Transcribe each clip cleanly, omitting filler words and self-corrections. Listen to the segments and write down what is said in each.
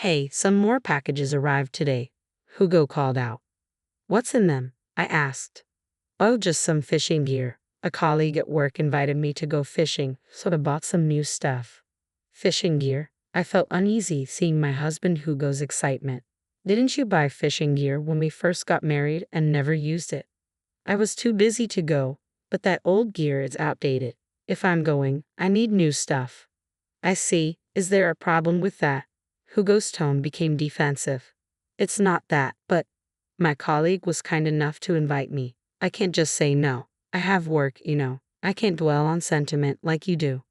Hey, some more packages arrived today, Hugo called out. What's in them? I asked. Oh, just some fishing gear. A colleague at work invited me to go fishing, so I bought some new stuff. Fishing gear? I felt uneasy seeing my husband Hugo's excitement. Didn't you buy fishing gear when we first got married and never used it? I was too busy to go, but that old gear is outdated. If I'm going, I need new stuff. I see. Is there a problem with that? Hugo's tone became defensive. It's not that, but my colleague was kind enough to invite me. I can't just say no. I have work, you know. I can't dwell on sentiment like you do.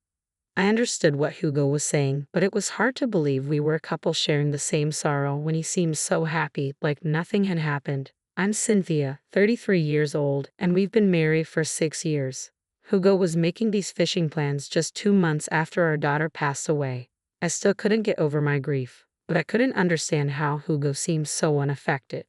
I understood what Hugo was saying, but it was hard to believe we were a couple sharing the same sorrow when he seemed so happy, like nothing had happened. I'm Cynthia, 33 years old, and we've been married for 6 years. Hugo was making these fishing plans just 2 months after our daughter passed away. I still couldn't get over my grief, but I couldn't understand how Hugo seemed so unaffected.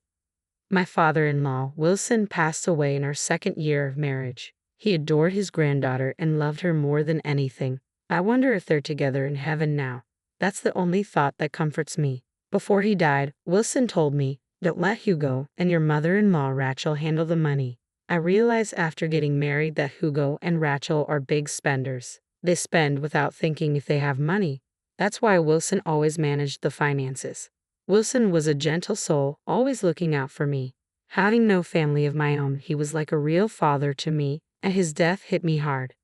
My father-in-law, Wilson, passed away in our 2nd year of marriage. He adored his granddaughter and loved her more than anything. I wonder if they're together in heaven now. That's the only thought that comforts me. Before he died, Wilson told me, don't let Hugo and your mother-in-law Rachel handle the money. I realized after getting married that Hugo and Rachel are big spenders. They spend without thinking if they have money. That's why Wilson always managed the finances. Wilson was a gentle soul, always looking out for me. Having no family of my own, he was like a real father to me, and his death hit me hard.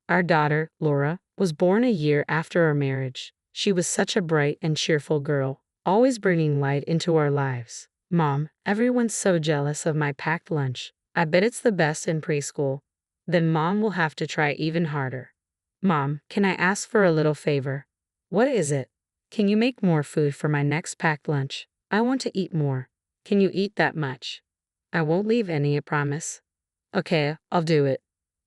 Our daughter, Laura, was born a year after our marriage. She was such a bright and cheerful girl, always bringing light into our lives. Mom, everyone's so jealous of my packed lunch. I bet it's the best in preschool. Then Mom will have to try even harder. Mom, can I ask for a little favor? What is it? Can you make more food for my next packed lunch? I want to eat more. Can you eat that much? I won't leave any, I promise. Okay, I'll do it.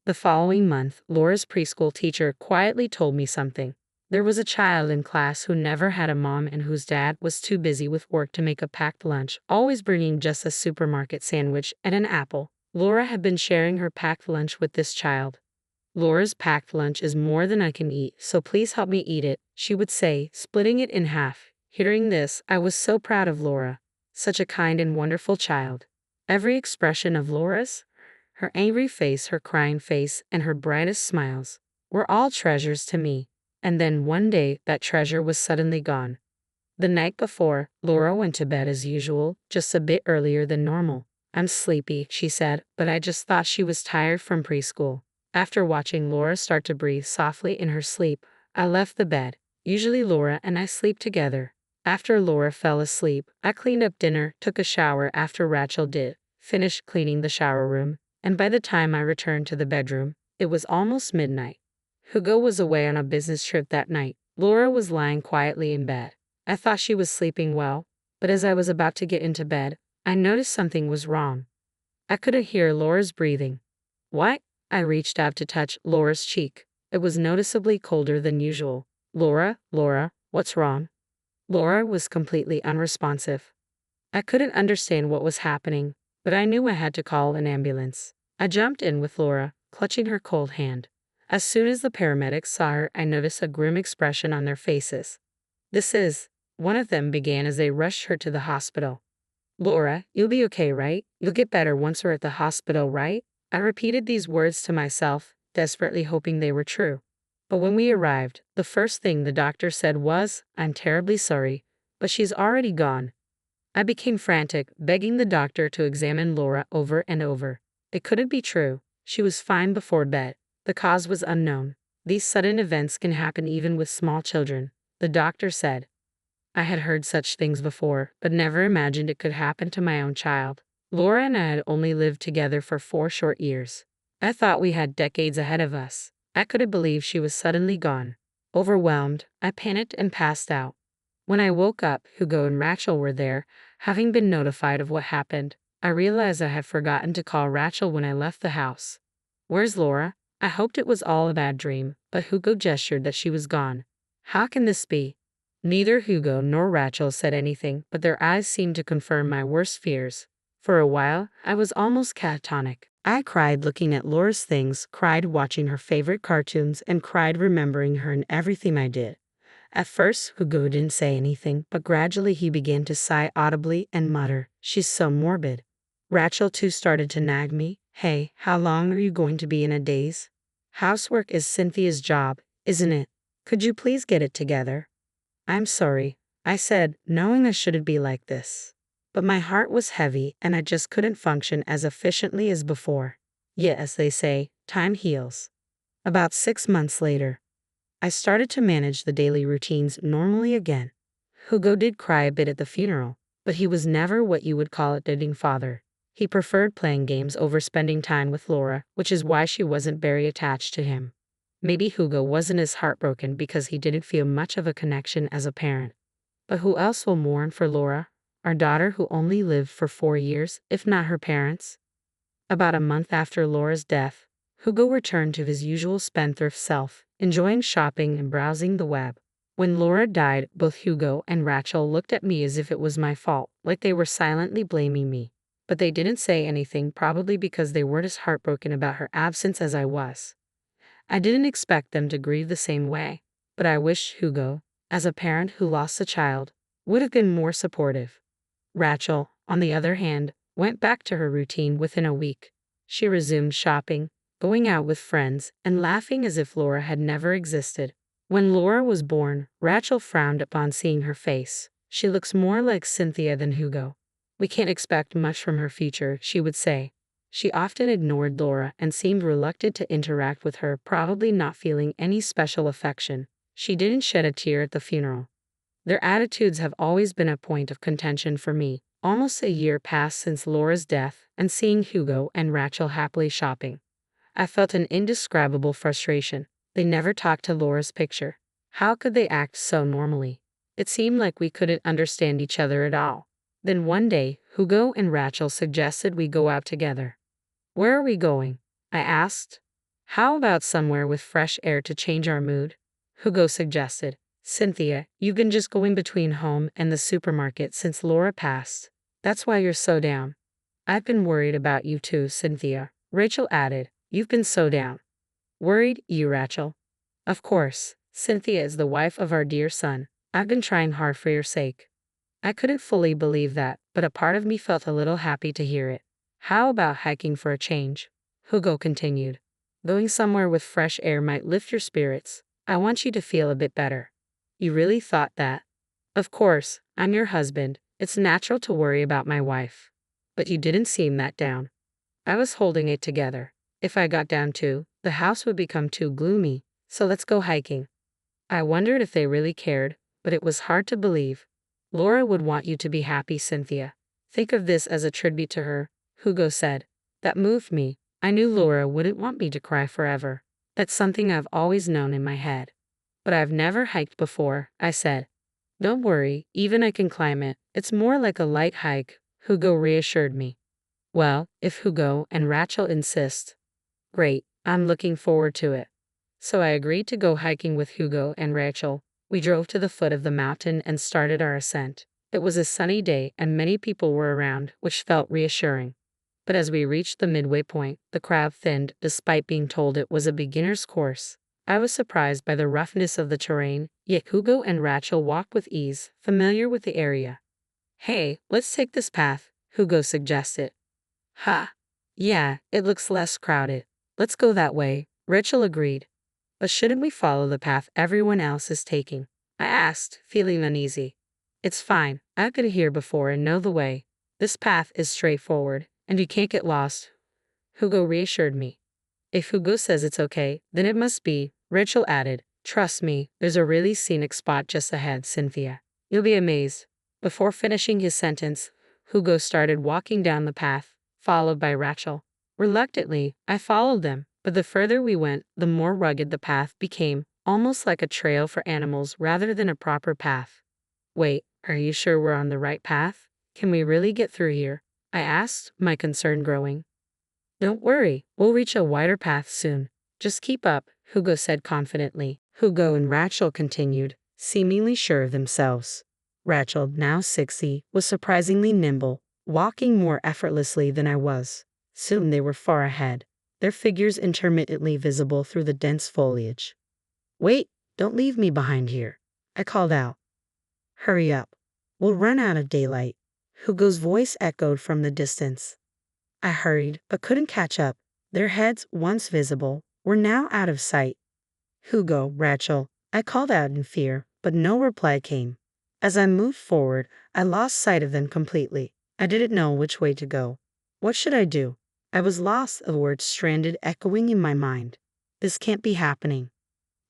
The following month, Laura's preschool teacher quietly told me something. There was a child in class who never had a mom and whose dad was too busy with work to make a packed lunch, always bringing just a supermarket sandwich and an apple. Laura had been sharing her packed lunch with this child. Laura's packed lunch is more than I can eat, so please help me eat it, she would say, splitting it in half. Hearing this, I was so proud of Laura. Such a kind and wonderful child. Every expression of Laura's, her angry face, her crying face, and her brightest smiles, were all treasures to me. And then one day, that treasure was suddenly gone. The night before, Laura went to bed as usual, just a bit earlier than normal. I'm sleepy, she said, but I just thought she was tired from preschool. After watching Laura start to breathe softly in her sleep, I left the bed. Usually Laura and I sleep together. After Laura fell asleep, I cleaned up dinner, took a shower after Rachel did, finished cleaning the shower room, and by the time I returned to the bedroom, it was almost midnight. Hugo was away on a business trip that night. Laura was lying quietly in bed. I thought she was sleeping well, but as I was about to get into bed, I noticed something was wrong. I couldn't hear Laura's breathing. What? I reached out to touch Laura's cheek. It was noticeably colder than usual. Laura, what's wrong? Laura was completely unresponsive. I couldn't understand what was happening, but I knew I had to call an ambulance. I jumped in with Laura, clutching her cold hand. As soon as the paramedics saw her, I noticed a grim expression on their faces. One of them began as they rushed her to the hospital. Laura, you'll be okay, right? You'll get better once we're at the hospital, right? I repeated these words to myself, desperately hoping they were true. But when we arrived, the first thing the doctor said was, I'm terribly sorry, but she's already gone. I became frantic, begging the doctor to examine Laura over and over. It couldn't be true. She was fine before bed. The cause was unknown. These sudden events can happen even with small children, the doctor said. I had heard such things before, but never imagined it could happen to my own child. Laura and I had only lived together for 4 short years. I thought we had decades ahead of us. I couldn't believe she was suddenly gone. Overwhelmed, I panicked and passed out. When I woke up, Hugo and Rachel were there, having been notified of what happened. I realized I had forgotten to call Rachel when I left the house. Where's Laura? I hoped it was all a bad dream, but Hugo gestured that she was gone. How can this be? Neither Hugo nor Rachel said anything, but their eyes seemed to confirm my worst fears. For a while, I was almost catatonic. I cried looking at Laura's things, cried watching her favorite cartoons, and cried remembering her in everything I did. At first, Hugo didn't say anything, but gradually he began to sigh audibly and mutter, "She's so morbid." Rachel too started to nag me. "Hey, how long are you going to be in a daze? Housework is Cynthia's job, isn't it? Could you please get it together?" "I'm sorry," I said, knowing I shouldn't be like this. But my heart was heavy and I just couldn't function as efficiently as before. Yet, as they say, time heals. About 6 months later, I started to manage the daily routines normally again. Hugo did cry a bit at the funeral, but he was never what you would call a doting father. He preferred playing games over spending time with Laura, which is why she wasn't very attached to him. Maybe Hugo wasn't as heartbroken because he didn't feel much of a connection as a parent. But who else will mourn for Laura, our daughter who only lived for 4 years, if not her parents? About a month after Laura's death, Hugo returned to his usual spendthrift self, enjoying shopping and browsing the web. When Laura died, both Hugo and Rachel looked at me as if it was my fault, like they were silently blaming me. But they didn't say anything, probably because they weren't as heartbroken about her absence as I was. I didn't expect them to grieve the same way, but I wish Hugo, as a parent who lost a child, would have been more supportive. Rachel, on the other hand, went back to her routine within a week. She resumed shopping, going out with friends, and laughing as if Laura had never existed. When Laura was born, Rachel frowned upon seeing her face. "She looks more like Cynthia than Hugo. We can't expect much from her future," she would say. She often ignored Laura and seemed reluctant to interact with her, probably not feeling any special affection. She didn't shed a tear at the funeral. Their attitudes have always been a point of contention for me. Almost a year passed since Laura's death, and seeing Hugo and Rachel happily shopping, I felt an indescribable frustration. They never talked to Laura's picture. How could they act so normally? It seemed like we couldn't understand each other at all. Then one day, Hugo and Rachel suggested we go out together. "Where are we going?" I asked. "How about somewhere with fresh air to change our mood?" Hugo suggested. "Cynthia, you've been just going between home and the supermarket since Laura passed. That's why you're so down." "I've been worried about you too, Cynthia," Rachel added. "You've been so down." "Worried, you, Rachel?" "Of course. Cynthia is the wife of our dear son. I've been trying hard for your sake." I couldn't fully believe that, but a part of me felt a little happy to hear it. "How about hiking for a change?" Hugo continued. "Going somewhere with fresh air might lift your spirits. I want you to feel a bit better." "You really thought that?" "Of course, I'm your husband. It's natural to worry about my wife." "But you didn't seem that down." "I was holding it together. If I got down too, the house would become too gloomy. So let's go hiking." I wondered if they really cared, but it was hard to believe. "Laura would want you to be happy, Cynthia. Think of this as a tribute to her," Hugo said. That moved me. I knew Laura wouldn't want me to cry forever. That's something I've always known in my head. "But I've never hiked before," I said. "Don't worry, even I can climb it. It's more like a light hike," Hugo reassured me. "Well, if Hugo and Rachel insist." "Great, I'm looking forward to it." So I agreed to go hiking with Hugo and Rachel. We drove to the foot of the mountain and started our ascent. It was a sunny day and many people were around, which felt reassuring. But as we reached the midway point, the crowd thinned, despite being told it was a beginner's course. I was surprised by the roughness of the terrain, yet Hugo and Rachel walked with ease, familiar with the area. "Hey, let's take this path," Hugo suggested. "Ha! Yeah, it looks less crowded. Let's go that way," Rachel agreed. "But shouldn't we follow the path everyone else is taking?" I asked, feeling uneasy. "It's fine. I've been here before and know the way. This path is straightforward, and you can't get lost," Hugo reassured me. "If Hugo says it's okay, then it must be," Rachel added. "Trust me, there's a really scenic spot just ahead, Cynthia. You'll be amazed." Before finishing his sentence, Hugo started walking down the path, followed by Rachel. Reluctantly, I followed them, but the further we went, the more rugged the path became, almost like a trail for animals rather than a proper path. "Wait, are you sure we're on the right path? Can we really get through here?" I asked, my concern growing. "Don't worry, we'll reach a wider path soon. Just keep up," Hugo said confidently. Hugo and Rachel continued, seemingly sure of themselves. Rachel, now 60, was surprisingly nimble, walking more effortlessly than I was. Soon they were far ahead, their figures intermittently visible through the dense foliage. "Wait, don't leave me behind here," I called out. Hurry up. We'll run out of daylight. Hugo's voice echoed from the distance. I hurried, but couldn't catch up. Their heads, once visible, were now out of sight. Hugo, Rachel, I called out in fear, but no reply came. As I moved forward, I lost sight of them completely. I didn't know which way to go. What should I do? I was lost, the words stranded, echoing in my mind. This can't be happening.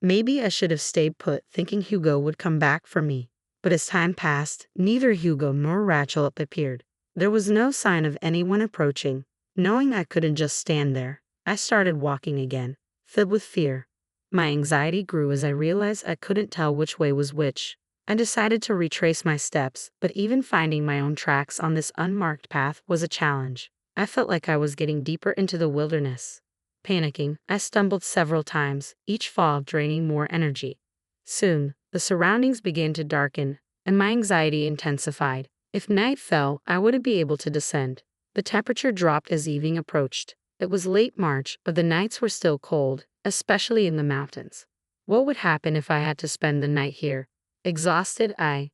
Maybe I should have stayed put, thinking Hugo would come back for me. But as time passed, neither Hugo nor Rachel appeared. There was no sign of anyone approaching. Knowing I couldn't just stand there, I started walking again, filled with fear. My anxiety grew as I realized I couldn't tell which way was which. I decided to retrace my steps, but even finding my own tracks on this unmarked path was a challenge. I felt like I was getting deeper into the wilderness. Panicking, I stumbled several times, each fall draining more energy. Soon, the surroundings began to darken, and my anxiety intensified. If night fell, I wouldn't be able to descend. The temperature dropped as evening approached. It was late March, but the nights were still cold, especially in the mountains. What would happen if I had to spend the night here? Exhausted, I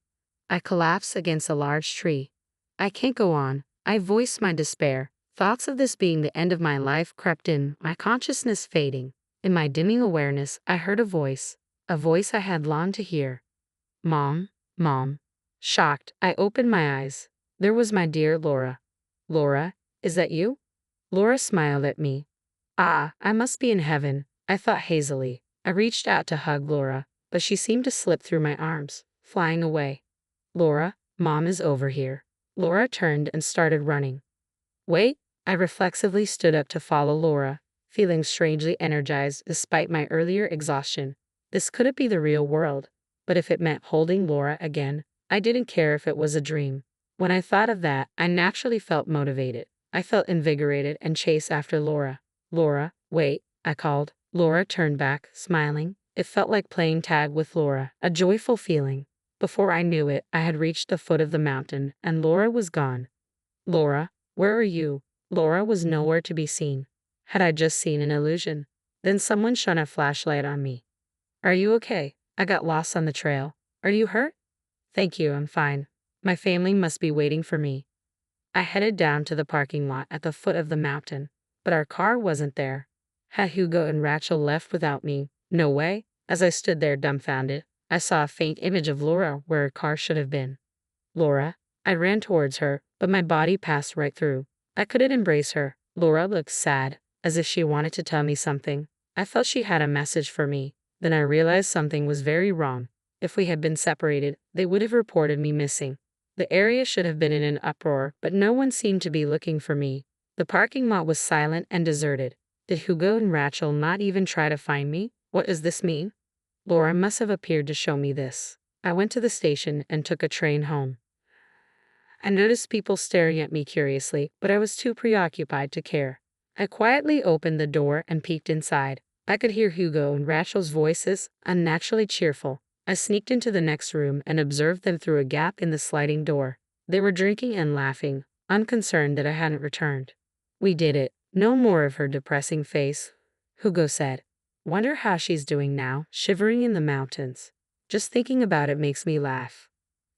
collapsed against a large tree. I can't go on, I voiced my despair. Thoughts of this being the end of my life crept in, my consciousness fading. In my dimming awareness, I heard a voice I had longed to hear. Mom, Mom. Shocked, I opened my eyes. There was my dear Laura. Laura, is that you? Laura smiled at me. Ah, I must be in heaven, I thought hazily. I reached out to hug Laura, but she seemed to slip through my arms, flying away. Laura, Mom is over here. Laura turned and started running. Wait, I reflexively stood up to follow Laura, feeling strangely energized despite my earlier exhaustion. This couldn't be the real world, but if it meant holding Laura again, I didn't care if it was a dream. When I thought of that, I naturally felt motivated. I felt invigorated and chased after Laura. Laura, wait, I called. Laura turned back, smiling. It felt like playing tag with Laura, a joyful feeling. Before I knew it, I had reached the foot of the mountain, and Laura was gone. Laura, where are you? Laura was nowhere to be seen. Had I just seen an illusion? Then someone shone a flashlight on me. Are you okay? I got lost on the trail. Are you hurt? Thank you, I'm fine. My family must be waiting for me. I headed down to the parking lot at the foot of the mountain, but our car wasn't there. Had Hugo and Rachel left without me? No way. As I stood there dumbfounded, I saw a faint image of Laura where her car should have been. Laura. I ran towards her, but my body passed right through. I couldn't embrace her. Laura looked sad, as if she wanted to tell me something. I felt she had a message for me. Then I realized something was very wrong. If we had been separated, they would have reported me missing. The area should have been in an uproar, but no one seemed to be looking for me. The parking lot was silent and deserted. Did Hugo and Rachel not even try to find me? What does this mean? Laura must have appeared to show me this. I went to the station and took a train home. I noticed people staring at me curiously, but I was too preoccupied to care. I quietly opened the door and peeked inside. I could hear Hugo and Rachel's voices, unnaturally cheerful. I sneaked into the next room and observed them through a gap in the sliding door. They were drinking and laughing, unconcerned that I hadn't returned. We did it. No more of her depressing face, Hugo said. Wonder how she's doing now, shivering in the mountains. Just thinking about it makes me laugh.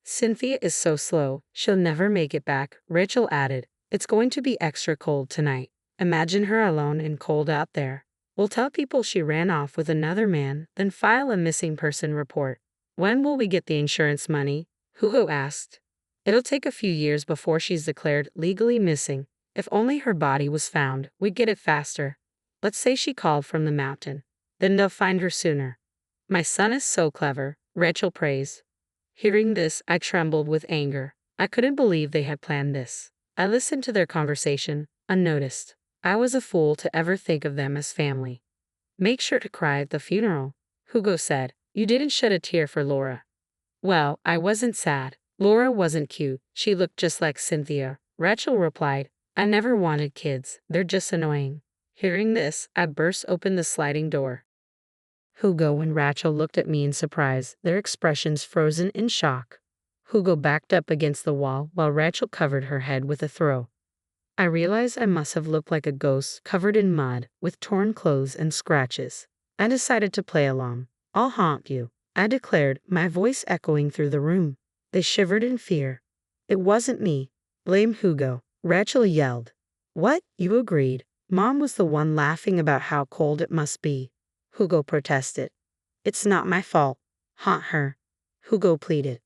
Cynthia is so slow, she'll never make it back, Rachel added. It's going to be extra cold tonight. Imagine her alone and cold out there. We'll tell people she ran off with another man, then file a missing person report. When will we get the insurance money? Hugo asked. It'll take a few years before she's declared legally missing. If only her body was found, we'd get it faster. Let's say she called from the mountain. Then they'll find her sooner. My son is so clever, Rachel praised. Hearing this, I trembled with anger. I couldn't believe they had planned this. I listened to their conversation, unnoticed. I was a fool to ever think of them as family. Make sure to cry at the funeral, Hugo said. You didn't shed a tear for Laura. Well, I wasn't sad. Laura wasn't cute. She looked just like Cynthia. Rachel replied, I never wanted kids. They're just annoying. Hearing this, I burst open the sliding door. Hugo and Rachel looked at me in surprise, their expressions frozen in shock. Hugo backed up against the wall while Rachel covered her head with a throw. I realized I must have looked like a ghost covered in mud, with torn clothes and scratches. I decided to play along. I'll haunt you. I declared, my voice echoing through the room. They shivered in fear. It wasn't me. Blame Hugo, Rachel yelled. What? You agreed. Mom was the one laughing about how cold it must be. Hugo protested. It's not my fault. Haunt her. Hugo pleaded.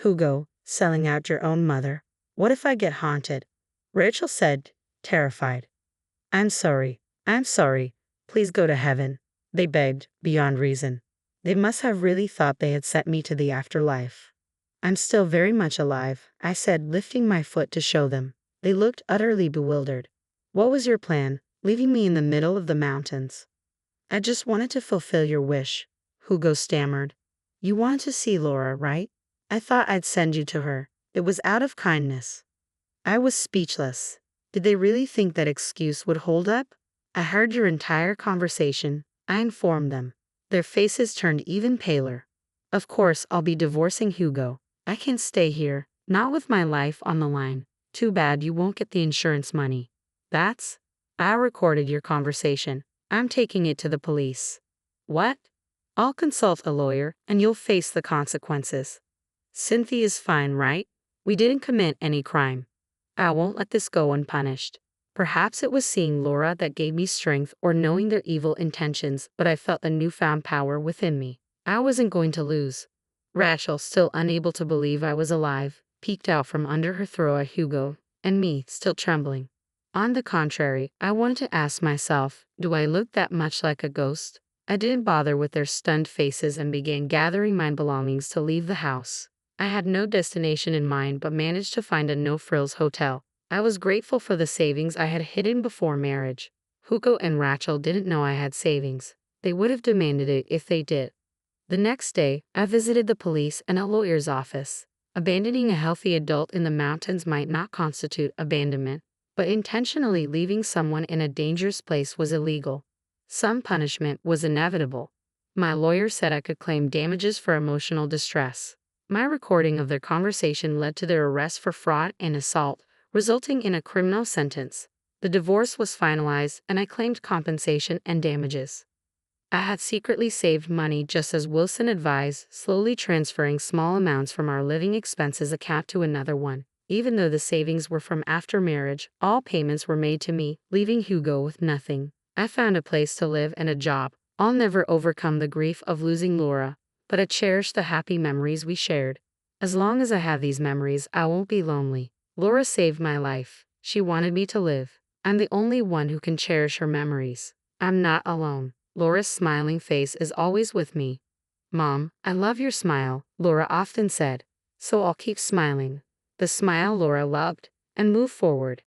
Hugo, selling out your own mother. What if I get haunted? Rachel said, terrified. I'm sorry. I'm sorry. Please go to heaven. They begged, beyond reason. They must have really thought they had sent me to the afterlife. I'm still very much alive, I said, lifting my foot to show them. They looked utterly bewildered. What was your plan, leaving me in the middle of the mountains? I just wanted to fulfill your wish, Hugo stammered. You wanted to see Laura, right? I thought I'd send you to her. It was out of kindness. I was speechless. Did they really think that excuse would hold up? I heard your entire conversation, I informed them. Their faces turned even paler. Of course, I'll be divorcing Hugo. I can't stay here, not with my life on the line. Too bad you won't get the insurance money. I recorded your conversation. I'm taking it to the police. What? I'll consult a lawyer, and you'll face the consequences. Cynthia's fine, right? We didn't commit any crime. I won't let this go unpunished. Perhaps it was seeing Laura that gave me strength or knowing their evil intentions, but I felt a newfound power within me. I wasn't going to lose. Rachel, still unable to believe I was alive, peeked out from under her throw at Hugo, and me, still trembling. On the contrary, I wanted to ask myself, do I look that much like a ghost? I didn't bother with their stunned faces and began gathering my belongings to leave the house. I had no destination in mind but managed to find a no-frills hotel. I was grateful for the savings I had hidden before marriage. Hugo and Rachel didn't know I had savings. They would have demanded it if they did. The next day, I visited the police and a lawyer's office. Abandoning a healthy adult in the mountains might not constitute abandonment, but intentionally leaving someone in a dangerous place was illegal. Some punishment was inevitable. My lawyer said I could claim damages for emotional distress. My recording of their conversation led to their arrest for fraud and assault, resulting in a criminal sentence. The divorce was finalized and I claimed compensation and damages. I had secretly saved money just as Wilson advised, slowly transferring small amounts from our living expenses account to another one. Even though the savings were from after marriage, all payments were made to me, leaving Hugo with nothing. I found a place to live and a job. I'll never overcome the grief of losing Laura, but I cherish the happy memories we shared. As long as I have these memories, I won't be lonely. Laura saved my life. She wanted me to live. I'm the only one who can cherish her memories. I'm not alone. Laura's smiling face is always with me. Mom, I love your smile, Laura often said. So I'll keep smiling. The smile Laura loved, and move forward.